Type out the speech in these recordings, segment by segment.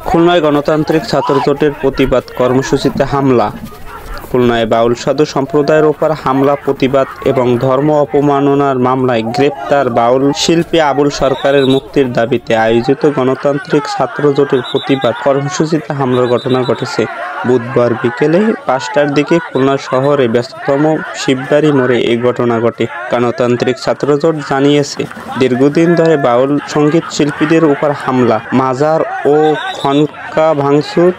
খুলনায় গণতান্ত্রিক ছাত্রজোটের প্রতিবাদ কর্মসূচিতে হামলা। খুলনায় বাউল সাধু সম্প্রদায়ের ওপর হামলা, প্রতিবাদ এবং ধর্ম অপমাননার মামলায় গ্রেপ্তার বাউল শিল্পী আবুল সরকারের মুক্তির দাবিতে আয়োজিত গণতান্ত্রিক ছাত্রজোটের প্রতিবাদ কর্মসূচিতে হামলার ঘটনা ঘটেছে। বুধবার বিকেলে 5টার দিকে খুলনা শহরে ব্যস্ততম শিববাড়ি মোড়ে এই ঘটনা ঘটে। গণতান্ত্রিক ছাত্রজোট জানিয়েছে, দীর্ঘদিন ধরে বাউল সঙ্গীত শিল্পীদের উপর হামলা, মাজার ও খনকা ভাঙচুর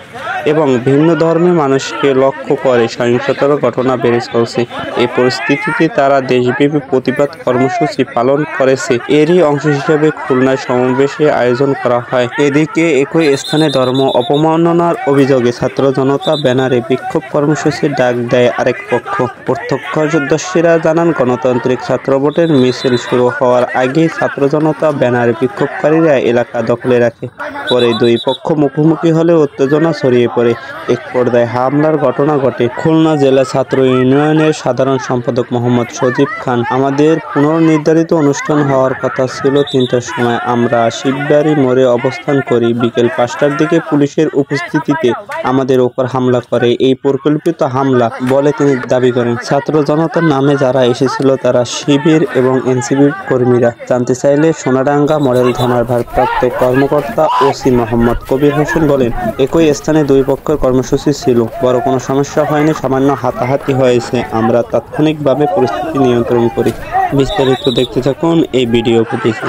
এবং ভিন্ন ধর্মের মানুষকে লক্ষ্য করে সহিংসতার ঘটনা বেড়ে চলছে। এই পরিস্থিতিতে তারা দেশব্যাপী প্রতিবাদ কর্মসূচি পালন করেছে। এরই অংশ হিসেবে খুলনায় সমাবেশে আয়োজন করা হয়। এদিকে একই স্থানে ধর্ম অপমাননার অভিযোগে ছাত্র জনতা ব্যানারে বিক্ষোভ কর্মসূচির ডাক দেয় আরেক পক্ষ। প্রত্যক্ষদর্শীরা জানান, গণতান্ত্রিক ছাত্রজোটের মিছিল শুরু হওয়ার আগেই ছাত্র জনতা ব্যানারে বিক্ষোভকারীরা এলাকা দখলে রাখে। পরে দুই পক্ষ মুখোমুখি হলে উত্তেজনা ছড়িয়ে পড়ে। এক পর্যায়ে হামলার ঘটনা ঘটে। খুলনা জেলা ছাত্র ইউনিয়নের সাধারণ সম্পাদক মোহাম্মদ সজীব খান, আমাদের পুনর্নির্ধারিত অনুষ্ঠান হওয়ার কথা ছিল 3টার সময়। আমরা শিববাড়ি মোড়ে অবস্থান করি। বিকেল 5টার দিকে পুলিশের উপস্থিতিতে আমাদের উপর হামলা করে। এই পরিকল্পিত হামলা বলে তিনি দাবি করেন। ছাত্র জনতার নামে যারা এসেছিল তারা শিবির এবং এনসিপির কর্মীরা। জানতে চাইলে সোনাডাঙ্গা মডেল থানার ভারপ্রাপ্ত কর্মকর্তা ওসি মোহাম্মদ কবির হোসেন বলেন, একই স্থানে দুই পক্ষের কর্মসূচি ছিল। বড় কোনো সমস্যা হয়নি, সামান্য হাতাহাতি হয়েছে। আমরা তাৎক্ষণিকভাবে পরিস্থিতি নিয়ন্ত্রণ করি। বিস্তারিত দেখতে থাকুন এই ভিডিও ফুটেজে।